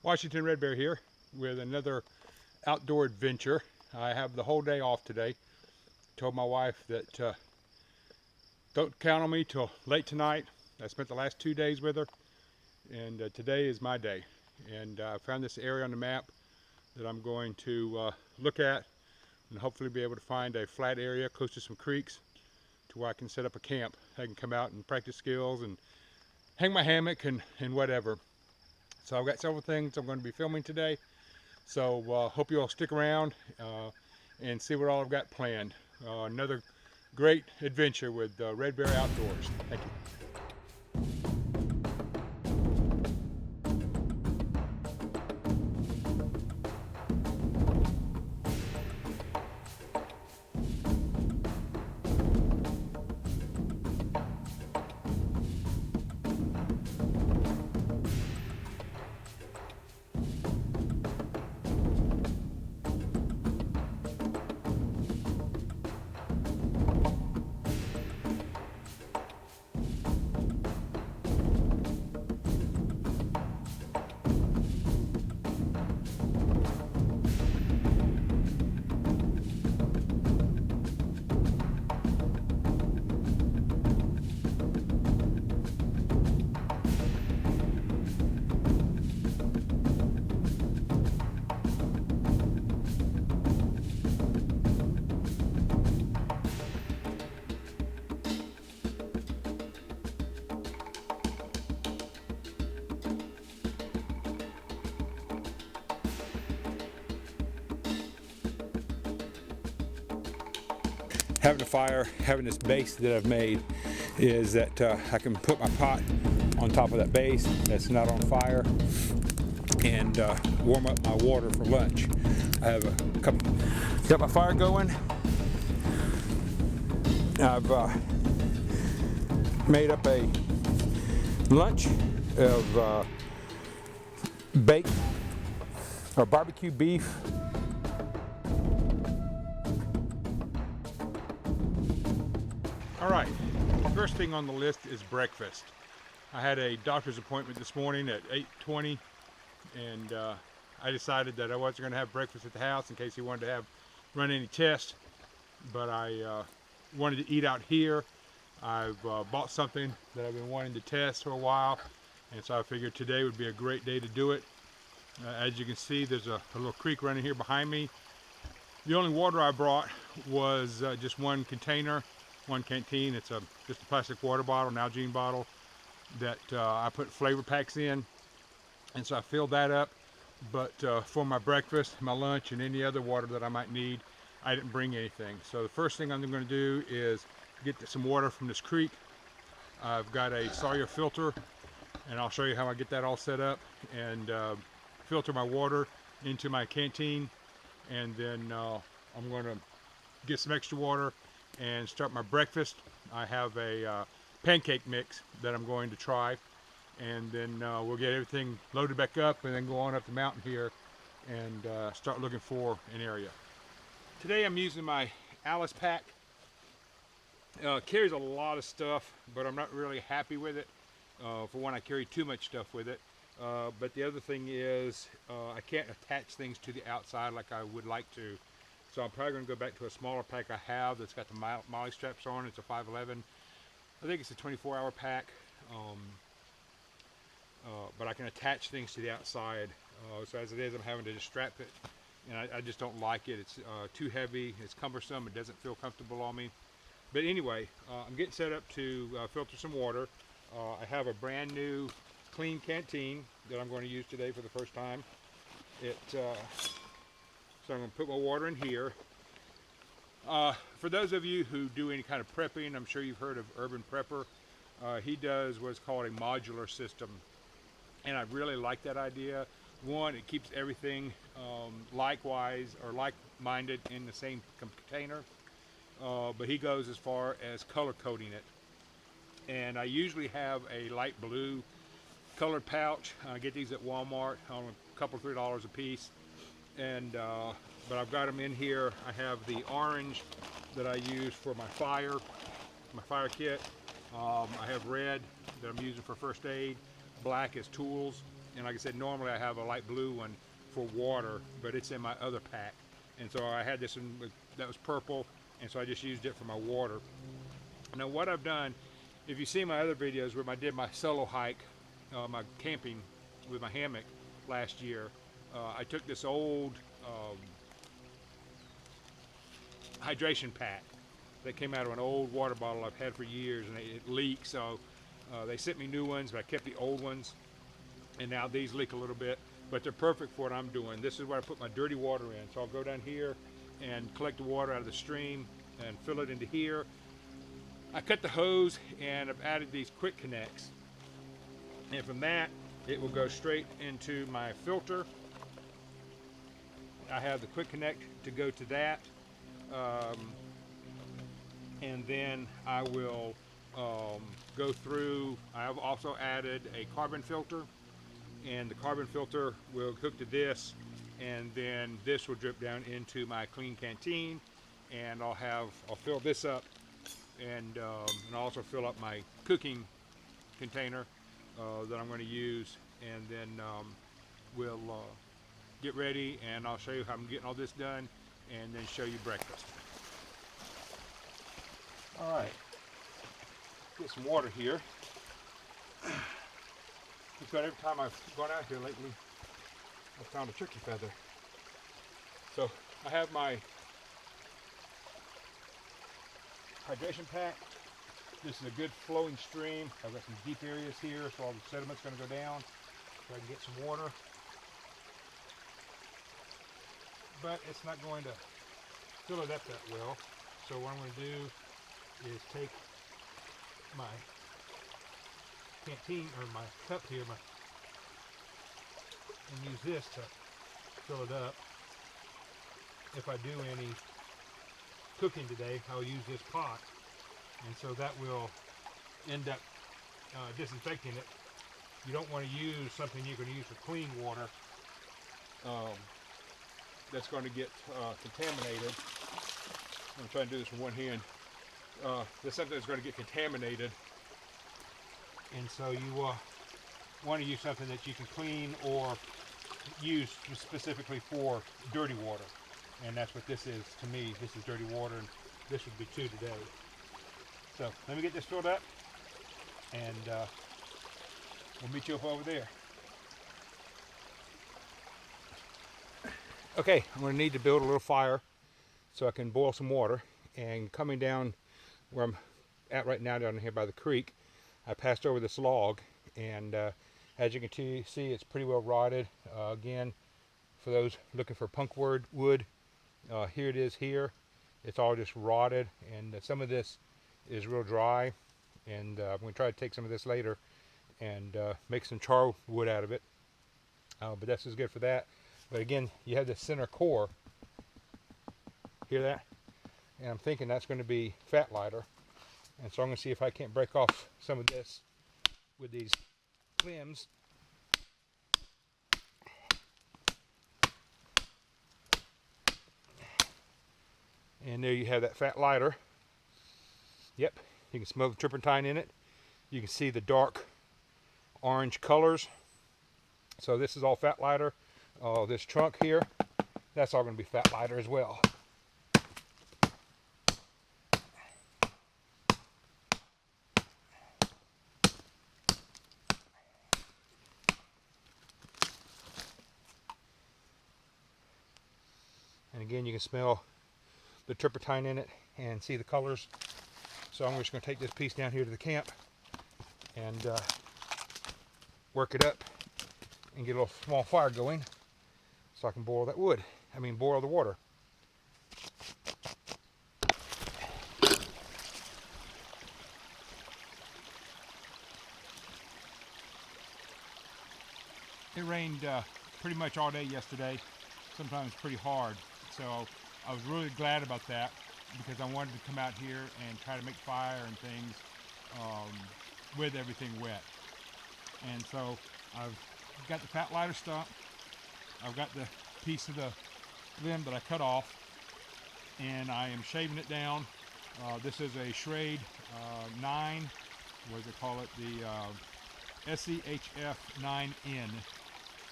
Washington Red Bear here with another outdoor adventure. I have the whole day off today. Told my wife that don't count on me till late tonight. I spent the last 2 days with her, and today is my day. And I found this area on the map that I'm going to look at and hopefully be able to find a flat area close to some creeks to where I can set up a camp. I can come out and practice skills and hang my hammock and whatever. So I've got several things I'm going to be filming today. So hope you all stick around and see what all I've got planned. Another great adventure with Red Bear Outdoors. Thank you. Having a fire, having this base that I've made, is that I can put my pot on top of that base that's not on fire and warm up my water for lunch. I have got my fire going. I've made up a lunch of baked or barbecue beef. All right, first thing on the list is breakfast. I had a doctor's appointment this morning at 8:20, and I decided that I wasn't going to have breakfast at the house in case he wanted to run any tests, but I wanted to eat out here. I've bought something that I've been wanting to test for a while, and so I figured today would be a great day to do it. As you can see, there's a little creek running here behind me. The only water I brought was just one container, one canteen. It's just a plastic water bottle, an Algene bottle that I put flavor packs in, and so I filled that up. But for my breakfast, my lunch, and any other water that I might need, I didn't bring anything. So the first thing I'm going to do is get some water from this creek. I've got a Sawyer filter, and I'll show you how I get that all set up, and filter my water into my canteen, and then I'm going to get some extra water and start my breakfast. I have a pancake mix that I'm going to try, and then we'll get everything loaded back up and then go on up the mountain here and start looking for an area. Today I'm using my Alice pack. Carries a lot of stuff, but I'm not really happy with it. For one, I carry too much stuff with it. But the other thing is I can't attach things to the outside like I would like to. So I'm probably going to go back to a smaller pack I have that's got the molly straps on. It's a 511. I think it's a 24-hour pack. But I can attach things to the outside. So as it is, I'm having to just strap it. And I just don't like it. It's too heavy. It's cumbersome. It doesn't feel comfortable on me. But anyway, I'm getting set up to filter some water. I have a brand new clean canteen that I'm going to use today for the first time. So I'm going to put my water in here. For those of you who do any kind of prepping, I'm sure you've heard of Urban Prepper. He does what's called a modular system, and I really like that idea. One, it keeps everything likewise or like-minded in the same container, but he goes as far as color coding it. And I usually have a light blue colored pouch. I get these at Walmart on a couple, $3 a piece. And but I've got them in here. I have the orange that I use for my fire kit. I have red that I'm using for first aid. Black is tools. And like I said, normally I have a light blue one for water, but it's in my other pack. And so I had this one that was purple, and so I just used it for my water. Now what I've done, if you see my other videos where I did my solo hike, my camping with my hammock last year, I took this old hydration pack that came out of an old water bottle I've had for years, and it leaks, so they sent me new ones, but I kept the old ones, and now these leak a little bit, but they're perfect for what I'm doing. This is where I put my dirty water in, so I'll go down here and collect the water out of the stream and fill it into here. I cut the hose and I've added these quick connects, and from that it will go straight into my filter. I have the quick connect to go to that, and then I will go through. I have also added a carbon filter, and the carbon filter will hook to this, and then this will drip down into my clean canteen, and I'll fill this up, and also fill up my cooking container that I'm going to use, and then we'll get ready, and I'll show you how I'm getting all this done, and then show you breakfast. All right, get some water here. Just about every time I've gone out here lately, I've found a turkey feather. So I have my hydration pack. This is a good flowing stream. I've got some deep areas here, so all the sediment's going to go down, so I can get some water. But it's not going to fill it up that well. So what I'm going to do is take my canteen, or my cup here, and use this to fill it up. If I do any cooking today, I'll use this pot, and so that will end up disinfecting it. You don't want to use something you're going to use for clean water that's going to get contaminated. I'm trying to do this with one hand. There's something that's going to get contaminated, and so you want to use something that you can clean or use specifically for dirty water, and that's what this is to me. This is dirty water, and this would be too today. So let me get this filled up, and we'll meet you up over there. Okay, I'm going to need to build a little fire so I can boil some water. And coming down where I'm at right now, down here by the creek, I passed over this log, and as you can see, it's pretty well rotted. Again, for those looking for punkwood wood, here it is here. It's all just rotted, and some of this is real dry, and I'm going to try to take some of this later and make some char wood out of it. But this is good for that. But again, you have the center core. Hear that? And I'm thinking that's going to be fat lighter. And so I'm going to see if I can't break off some of this with these limbs. And there you have that fat lighter. Yep, you can smell the turpentine in it. You can see the dark orange colors. So this is all fat lighter. This trunk here, that's all going to be fat lighter as well. And again, you can smell the turpentine in it and see the colors. So I'm just going to take this piece down here to the camp and work it up and get a little small fire going so I can boil that wood. Boil the water. It rained pretty much all day yesterday, sometimes pretty hard. So I was really glad about that, because I wanted to come out here and try to make fire and things with everything wet. And so I've got the fat lighter stump. I've got the piece of the limb that I cut off, and I am shaving it down. This is a Schrade 9, what do they call it? The SCHF 9N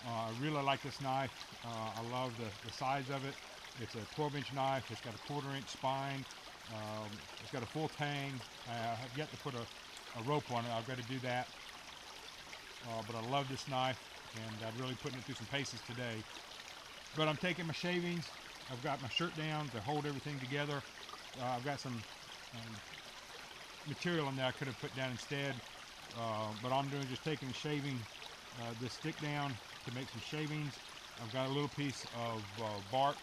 I really like this knife. I love the size of it. It's a 12-inch knife. It's got a 1/4-inch spine. It's got a full tang. I have yet to put a rope on it. I've got to do that. But I love this knife, and I'm really putting it through some paces today. But I'm taking my shavings. I've got my shirt down to hold everything together. I've got some material in there I could have put down instead. But I'm doing just taking the shaving, this stick down to make some shavings. I've got a little piece of bark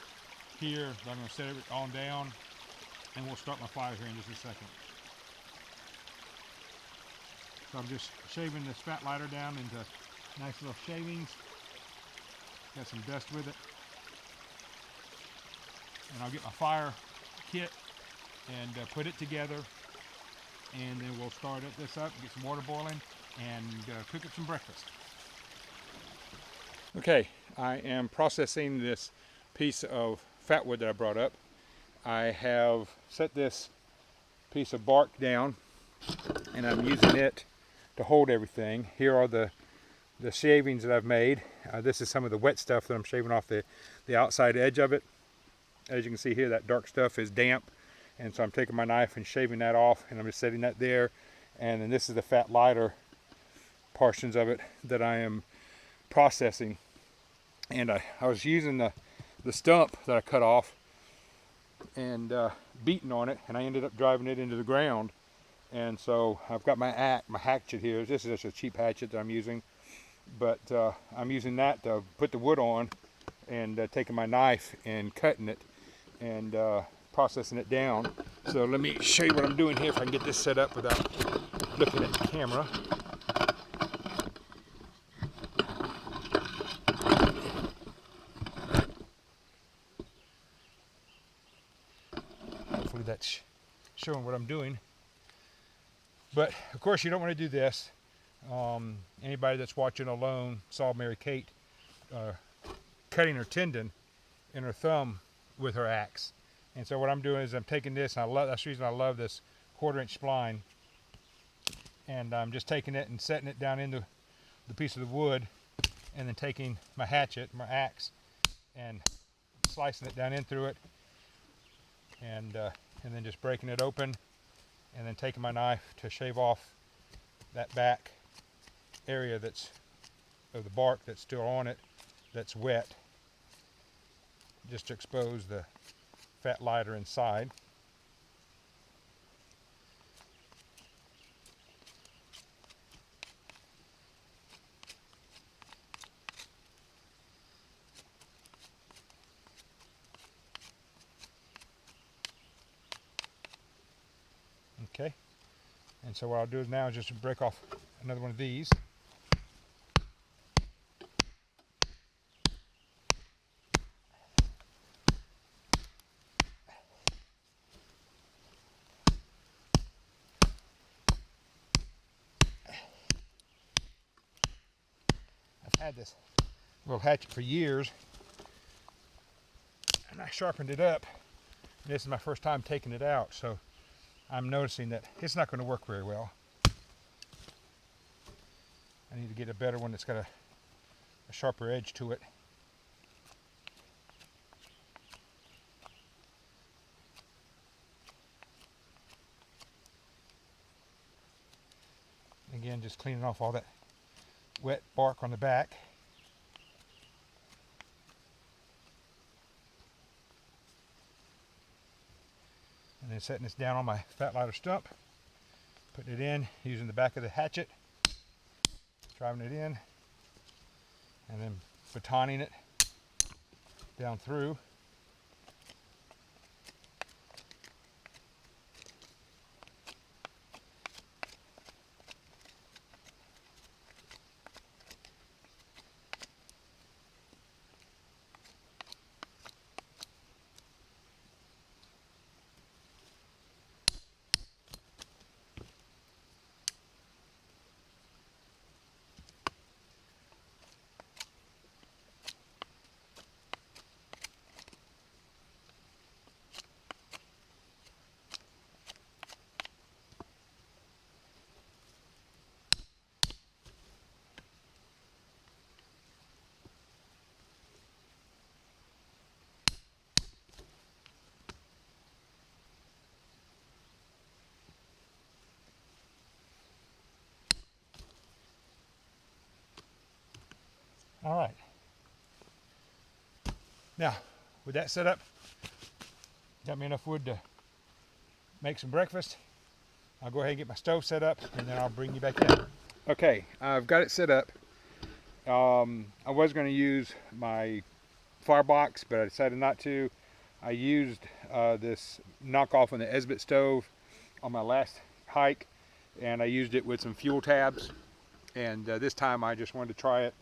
here that I'm going to set it on down, and we'll start my fire here in just a second. So I'm just shaving this fat lighter down into nice little shavings. Got some dust with it. And I'll get my fire kit and put it together, and then we'll start this up, get some water boiling, and cook up some breakfast. Okay, I am processing this piece of fat wood that I brought up. I have set this piece of bark down, and I'm using it to hold everything. Here are the shavings that I've made. This is some of the wet stuff that I'm shaving off the outside edge of it. As you can see here, that dark stuff is damp, and so I'm taking my knife and shaving that off, and I'm just setting that there. And then this is the fat lighter portions of it that I am processing. And I was using the stump that I cut off and beating on it, and I ended up driving it into the ground. And so I've got my hatchet here. This is just a cheap hatchet that I'm using, but I'm using that to put the wood on, and taking my knife and cutting it and processing it down. So let me show you what I'm doing here, if I can get this set up without looking at the camera. Hopefully that's showing what I'm doing. But of course you don't want to do this. Anybody that's watching alone saw Mary Kate cutting her tendon in her thumb with her axe. And so what I'm doing is I'm taking this, and that's the reason I love this 1/4-inch spline, and I'm just taking it and setting it down into the piece of the wood, and then taking my hatchet, my axe, and slicing it down in through it, and then just breaking it open, and then taking my knife to shave off that back area that's of the bark that's still on it, that's wet, just to expose the fat lighter inside. Okay, and so what I'll do now is just break off another one of these. I've had this little hatchet for years, and I sharpened it up. This is my first time taking it out, so I'm noticing that it's not going to work very well. I need to get a better one that's got a sharper edge to it. Again, just cleaning off all that wet bark on the back. And then setting this down on my fat lighter stump, putting it in using the back of the hatchet, driving it in, and then batoning it down through. All right. Now, with that set up, got me enough wood to make some breakfast. I'll go ahead and get my stove set up, and then I'll bring you back in. Okay, I've got it set up. I was going to use my firebox, but I decided not to. I used this knockoff on the Esbit stove on my last hike, and I used it with some fuel tabs. And this time I just wanted to try it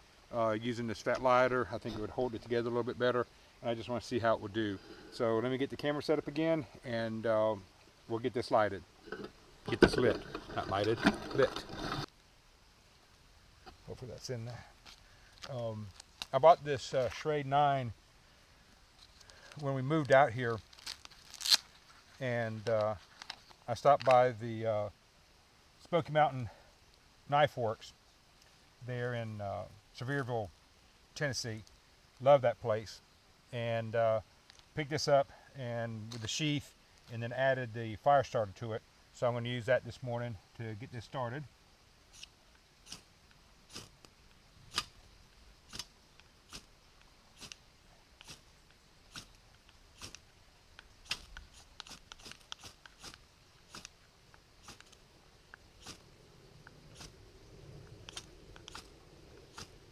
using this fat lighter. I think it would hold it together a little bit better, and I just want to see how it would do. So let me get the camera set up again, and we'll get this lighted. Get this lit. Not lighted, lit. Hopefully that's in there. I bought this Schrade 9 when we moved out here, and I stopped by the Smoky Mountain Knife Works there in Sevierville, Tennessee. Love that place, and picked this up and with the sheath, and then added the fire starter to it. So I'm going to use that this morning to get this started.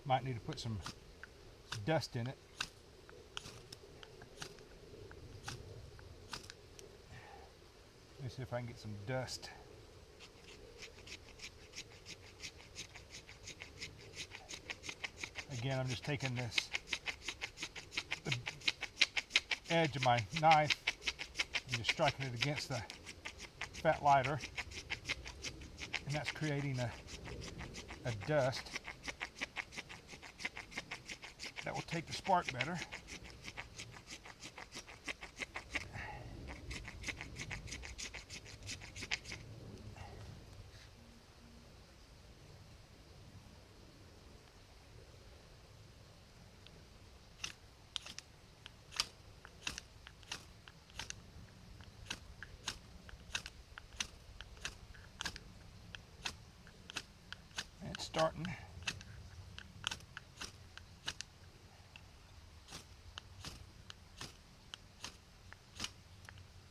Might need to put some dust in it. Let me see if I can get some dust. Again, I'm just taking the edge of my knife and just striking it against the fat lighter, and that's creating a dust that will take the spark better. It's starting.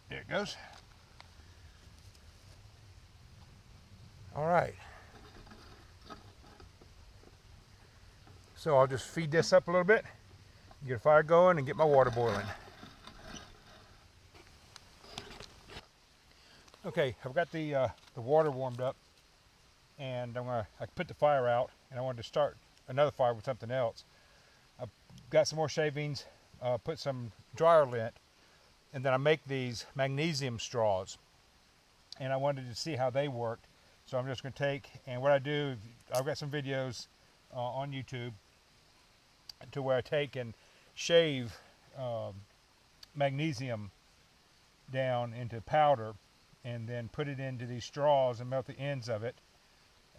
There it goes. All right. So I'll just feed this up a little bit, get a fire going, and get my water boiling. Okay, I've got the water warmed up, and I put the fire out, and I wanted to start another fire with something else. I've got some more shavings, put some dryer lint, and then I make these magnesium straws, and I wanted to see how they worked. So I'm just going to take, and what I do, I've got some videos on YouTube to where I take and shave magnesium down into powder, and then put it into these straws and melt the ends of it.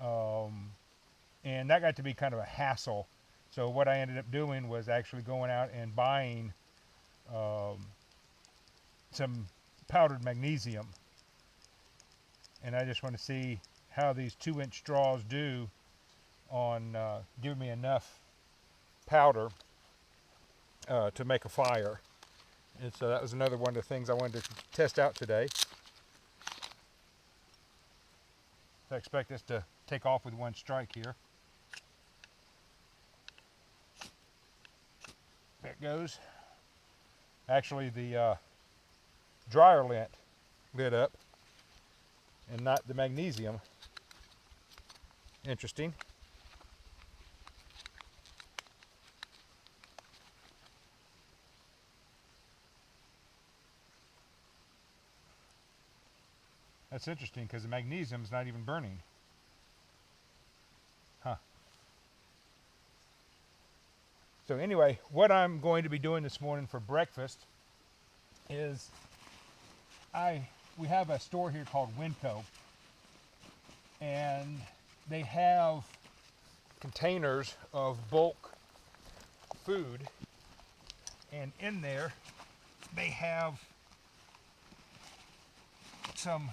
And that got to be kind of a hassle. So what I ended up doing was actually going out and buying some powdered magnesium, and I just want to see how these 2-inch straws do on giving me enough powder to make a fire. And so that was another one of the things I wanted to test out today. So I expect this to take off with one strike here. There it goes. Actually, the dryer lint lit up and not the magnesium. Interesting. That's interesting because the magnesium is not even burning. Huh. So anyway, what I'm going to be doing this morning for breakfast is we have a store here called Winco, and they have containers of bulk food, and in there they have some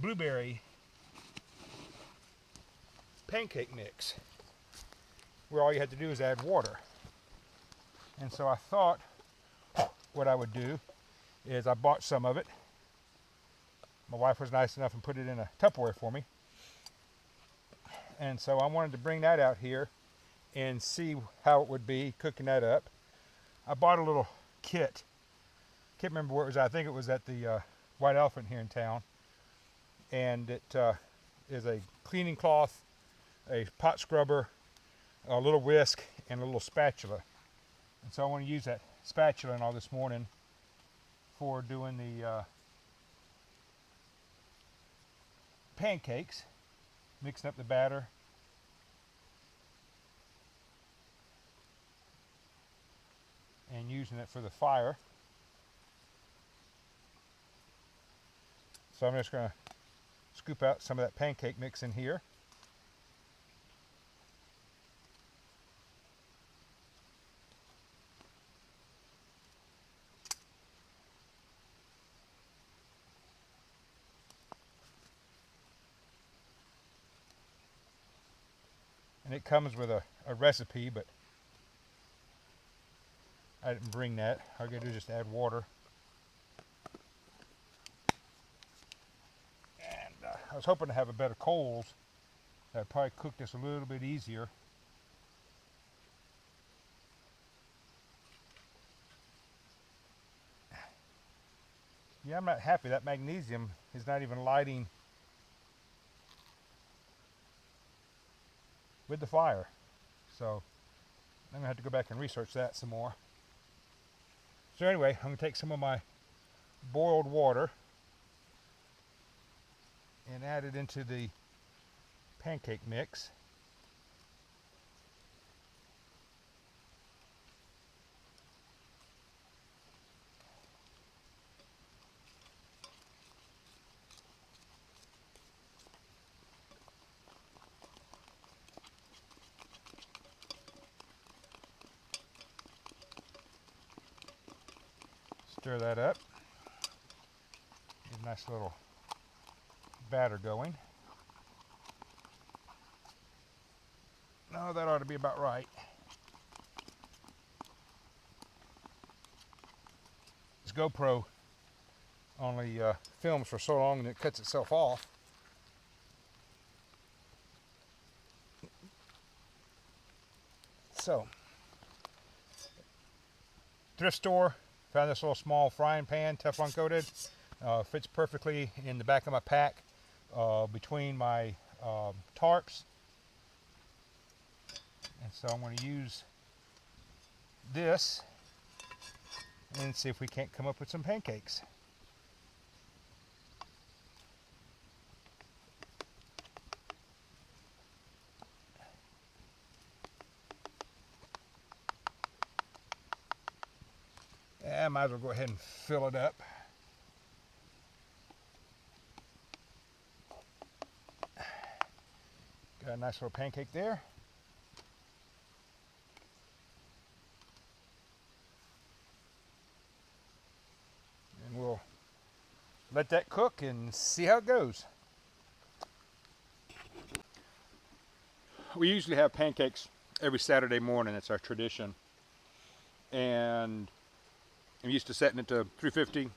blueberry pancake mix, where all you had to do is add water. And so I thought what I would do is I bought some of it. My wife was nice enough and put it in a Tupperware for me. And so I wanted to bring that out here and see how it would be cooking that up. I bought a little kit. Can't remember where it was. I think it was at the White Elephant here in town. And it is a cleaning cloth, a pot scrubber, a little whisk, and a little spatula. And so I want to use that spatula and all this morning for doing the pancakes, mixing up the batter. And using it for the fire. So I'm just going to scoop out some of that pancake mix in here. And it comes with a recipe, but I didn't bring that. All I gotta do is just add water. And I was hoping to have a better coals. That'd probably cook this a little bit easier. Yeah, I'm not happy. That magnesium is not even lighting with the fire. So I'm gonna have to go back and research that some more. So anyway, I'm going to take some of my boiled water and add it into the pancake mix. Stir that up. Get a nice little batter going. No, that ought to be about right. This GoPro only films for so long and it cuts itself off. So, thrift store. Found this little small frying pan, Teflon coated. Fits perfectly in the back of my pack between my tarps. And so I'm going to use this and see if we can't come up with some pancakes. I might as well go ahead and fill it up. Got a nice little pancake there. And we'll let that cook and see how it goes. We usually have pancakes every Saturday morning. It's our tradition. And I'm used to setting it to 350,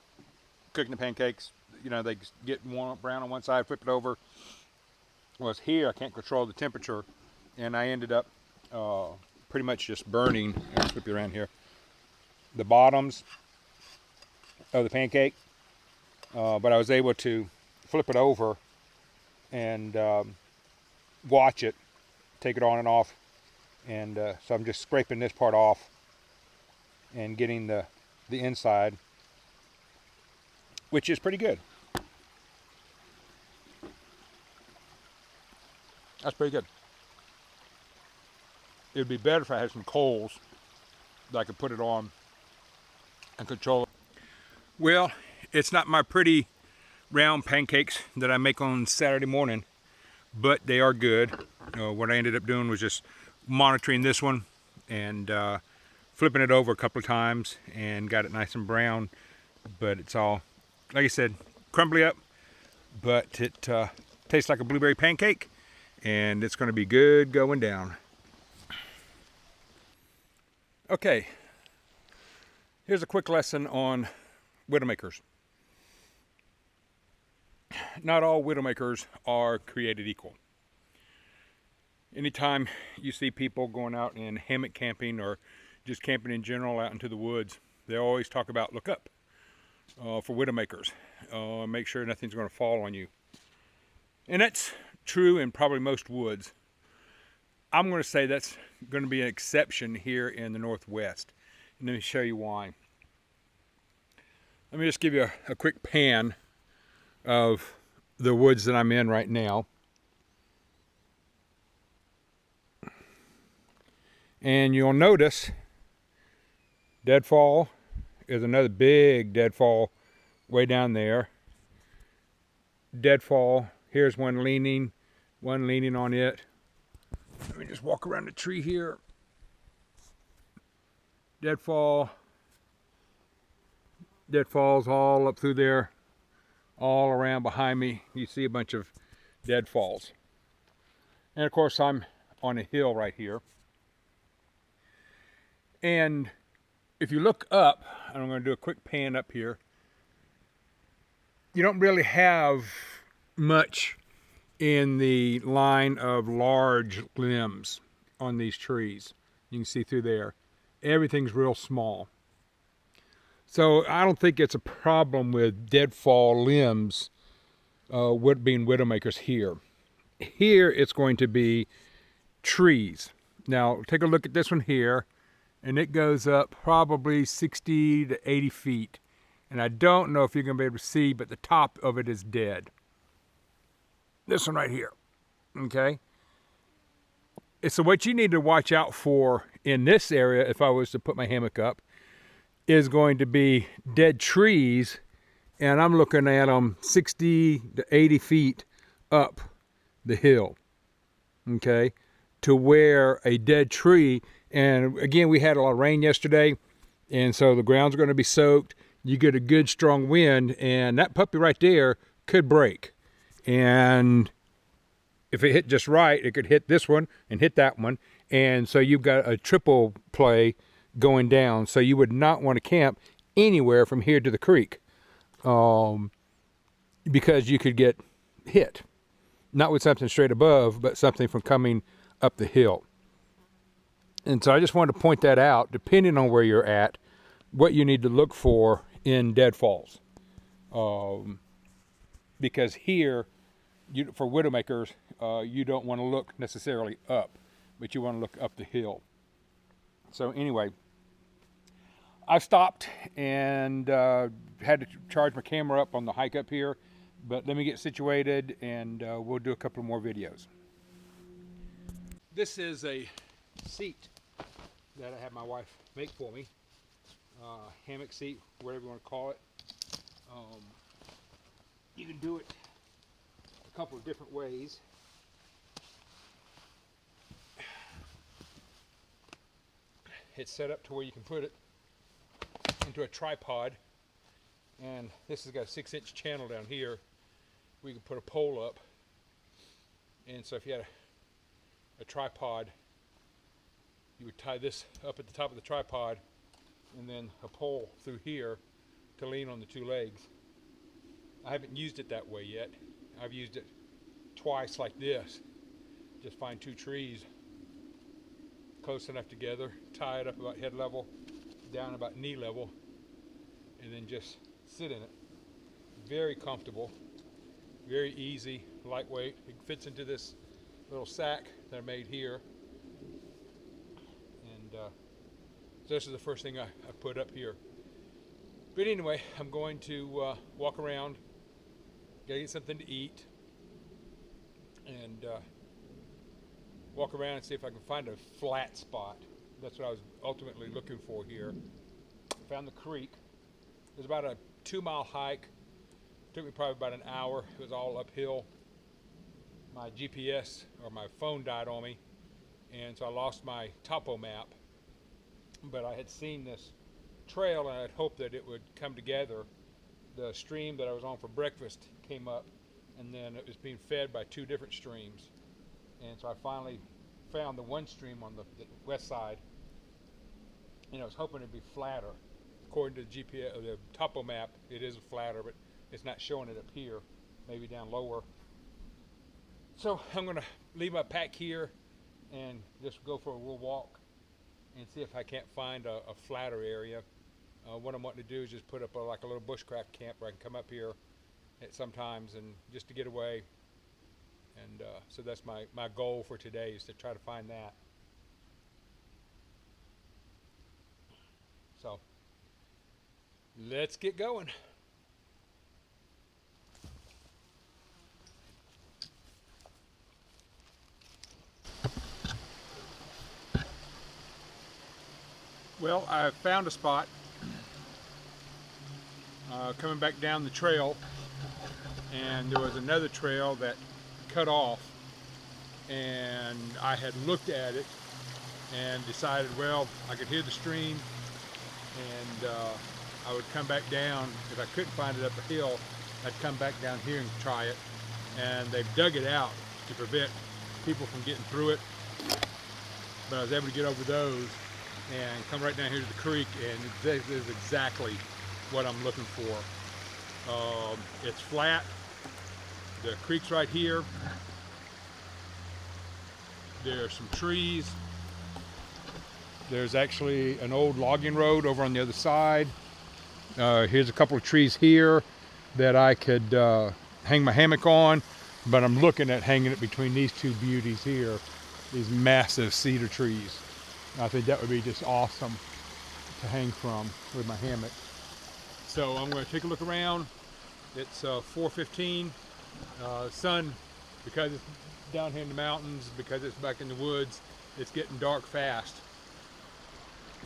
cooking the pancakes. You know, they get brown on one side, flip it over. Whereas here, I can't control the temperature, and I ended up pretty much just burning. I'll flip you around here. The bottoms of the pancake, but I was able to flip it over and watch it, take it on and off, and so I'm just scraping this part off and getting the inside, which is pretty good. That's pretty good. It would be better if I had some coals that I could put it on and control it. Well, it's not my pretty round pancakes that I make on Saturday morning, but they are good. What I ended up doing was just monitoring this one and flipping it over a couple of times and got it nice and brown. But it's all, like I said, crumbly up, but it tastes like a blueberry pancake, and it's going to be good going down. Okay, here's a quick lesson on widowmakers. Not all widowmakers are created equal. Anytime you see people going out and hammock camping or just camping in general out into the woods, they always talk about look up for widowmakers. Make sure nothing's going to fall on you. And that's true in probably most woods. I'm going to say that's going to be an exception here in the Northwest. And let me show you why. Let me just give you a quick pan of the woods that I'm in right now. And you'll notice deadfall is another big deadfall way down there. Deadfall, here's one leaning on it. Let me just walk around the tree here. Deadfalls all up through there, all around behind me. You see a bunch of deadfalls. And of course I'm on a hill right here. And if you look up, and I'm going to do a quick pan up here, you don't really have much in the line of large limbs on these trees. You can see through there. Everything's real small. So I don't think it's a problem with deadfall limbs being widowmakers here. Here it's going to be trees. Now take a look at this one here, and it goes up probably 60 to 80 feet. And I don't know if you're going to be able to see, but the top of it is dead. This one right here, okay? So what you need to watch out for in this area, if I was to put my hammock up, is going to be dead trees, and I'm looking at them 60 to 80 feet up the hill, okay, to where a dead tree, and again, we had a lot of rain yesterday, and so the ground's going to be soaked. You get a good strong wind, and that puppy right there could break. And if it hit just right, it could hit this one and hit that one. And so you've got a triple play going down. So you would not want to camp anywhere from here to the creek because you could get hit. Not with something straight above, but something from coming up the hill. And so I just wanted to point that out, depending on where you're at, what you need to look for in deadfalls. Because here, for widowmakers, you don't want to look necessarily up, but you want to look up the hill. So anyway, I stopped and had to charge my camera up on the hike up here, but let me get situated and we'll do a couple more videos. This is a seat that I had my wife make for me. Hammock seat, whatever you want to call it. You can do it a couple of different ways. It's set up to where you can put it into a tripod, and this has got a 6-inch channel down here. We can put a pole up, and so if you had a tripod, you would tie this up at the top of the tripod and then a pole through here to lean on the two legs. I haven't used it that way yet. I've used it twice like this. Just find two trees close enough together, tie it up about head level, down about knee level, and then just sit in it. Very comfortable, very easy, lightweight. It fits into this little sack that I made here. And so this is the first thing I put up here. But anyway, I'm going to walk around, gotta get something to eat, and walk around and see if I can find a flat spot. That's what I was ultimately looking for here. Found the creek. It was about a 2-mile hike. Took me probably about an hour. It was all uphill. My GPS or my phone died on me, and so I lost my topo map. But I had seen this trail and I'd hoped that it would come together. The stream that I was on for breakfast came up, and then it was being fed by 2 different streams. And so I finally found the one stream on the west side I was hoping it'd be flatter. According to the GPS, the topo map, it is flatter, but it's not showing it up here. Maybe down lower. So I'm gonna leave my pack here and just go for a little walk and see if I can't find a flatter area. What I'm wanting to do is just put up like a little bushcraft camp where I can come up here at sometimes and just to get away. And so that's my goal for today, is to try to find that. So let's get going. Well, I found a spot coming back down the trail, and there was another trail that cut off, and I had looked at it and decided, well, I could hear the stream, and I would come back down. If I couldn't find it up a hill, I'd come back down here and try it. And they've dug it out to prevent people from getting through it, but I was able to get over those and come right down here to the creek, and this is exactly what I'm looking for. It's flat, the creek's right here, there's some trees, there's actually an old logging road over on the other side. Here's a couple of trees here that I could hang my hammock on, but I'm looking at hanging it between these two beauties here, these massive cedar trees. I think that would be just awesome to hang from with my hammock. So I'm going to take a look around. It's 4:15. Sun, because it's down here in the mountains, because it's back in the woods, it's getting dark fast.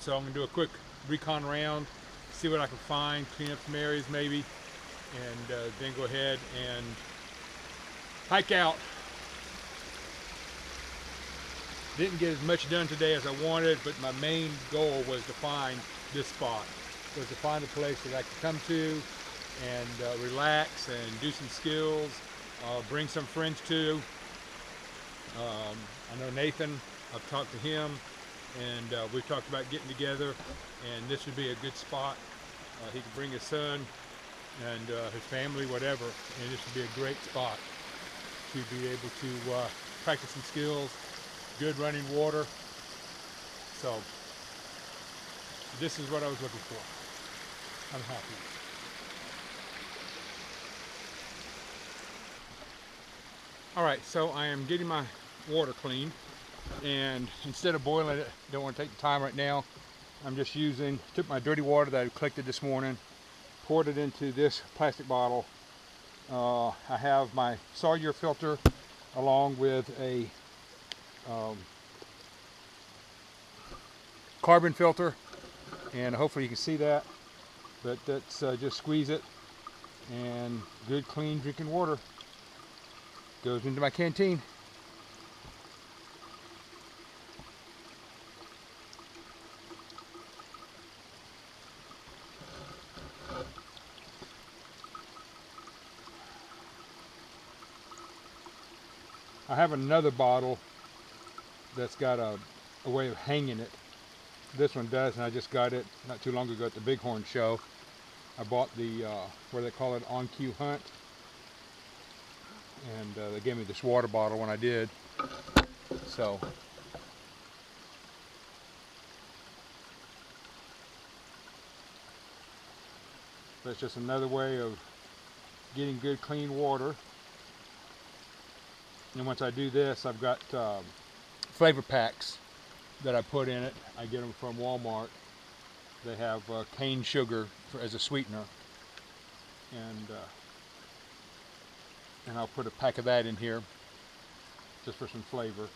So I'm going to do a quick recon around, see what I can find, clean up some areas maybe, and then go ahead and hike out. Didn't get as much done today as I wanted, but my main goal was to find this spot, was to find a place that I could come to and relax and do some skills, bring some friends to. I know Nathan, I've talked to him, and we've talked about getting together, and this would be a good spot. He could bring his son and his family, whatever, and this would be a great spot to be able to practice some skills, good running water. So this is what I was looking for. I'm happy. All right, so I am getting my water cleaned, and instead of boiling it, don't want to take the time right now, I'm just took my dirty water that I collected this morning, poured it into this plastic bottle. I have my Sawyer filter along with a carbon filter, and hopefully you can see that, but that's just squeeze it, and good clean drinking water goes into my canteen. I have another bottle that's got a way of hanging it. This one does, and I just got it not too long ago at the Bighorn show. I bought the, what they call it, On Cue Hunt. And they gave me this water bottle when I did. So that's just another way of getting good clean water. And once I do this, I've got flavor packs that I put in it. I get them from Walmart. They have cane sugar as a sweetener, and I'll put a pack of that in here just for some flavor.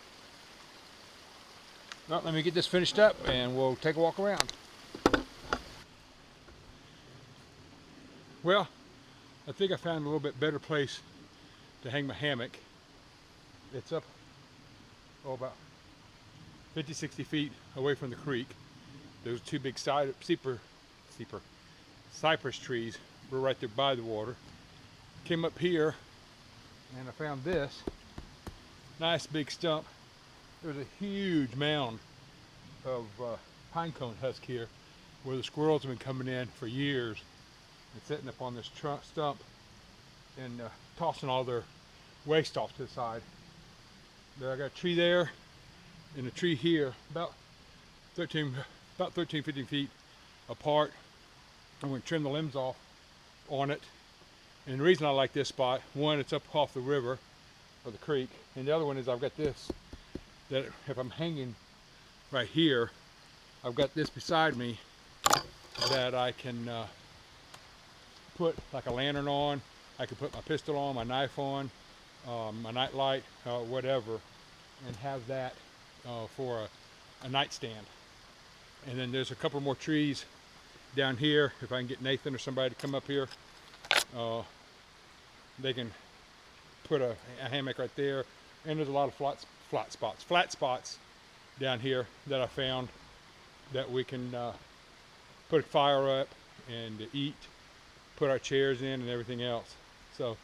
Well, let me get this finished up and we'll take a walk around. Well, I think I found a little bit better place to hang my hammock. It's up about 50, 60 feet away from the creek. Those two big cypress trees were right there by the water. Came up here and I found this nice big stump. There's a huge mound of pine cone husk here where the squirrels have been coming in for years and sitting up on this stump and tossing all their waste off to the side. Then I got a tree there and a tree here, about 13, 15 feet apart. I'm going to trim the limbs off on it. And the reason I like this spot, one, it's up off the river or the creek, and the other one is I've got this, that if I'm hanging right here, I've got this beside me that I can put like a lantern on. I can put my pistol on, my knife on, my night light, whatever, and have that for a nightstand. And then there's a couple more trees down here. If I can get Nathan or somebody to come up here, they can put a hammock right there. And there's a lot of flat spots down here that I found that we can put a fire up and eat, put our chairs in and everything else. So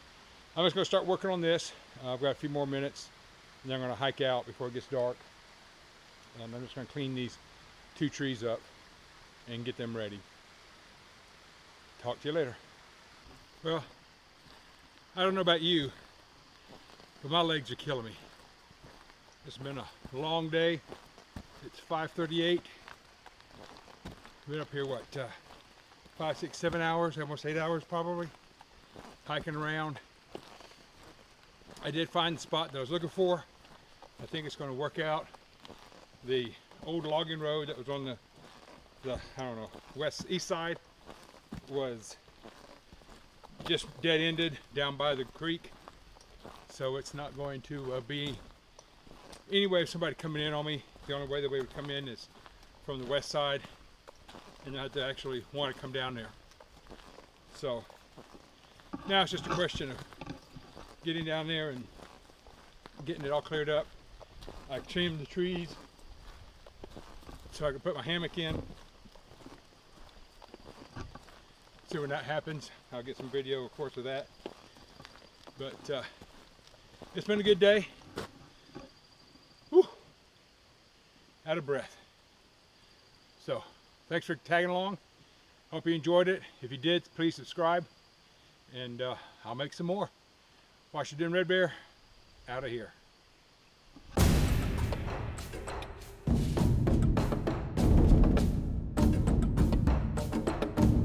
I'm just going to start working on this. I've got a few more minutes and then I'm going to hike out before it gets dark. And I'm just going to clean these 2 trees up and get them ready. Talk to you later. Well, I don't know about you, but my legs are killing me. It's been a long day. It's 5:38. Been up here, what, 5, 6, 7 hours, almost 8 hours probably, hiking around. I did find the spot that I was looking for. I think it's going to work out. The old logging road that was on the I don't know, east side was just dead-ended down by the creek, so it's not going to be any way of somebody coming in on me. The only way that we would come in is from the west side, and I have to actually want to come down there. So now it's just a question of getting down there and getting it all cleared up. I trimmed the trees so I can put my hammock in. See when that happens. I'll get some video, of course, of that. But it's been a good day. Whew. Out of breath. So thanks for tagging along. Hope you enjoyed it. If you did, please subscribe, and I'll make some more. Washington Red Bear, out of here.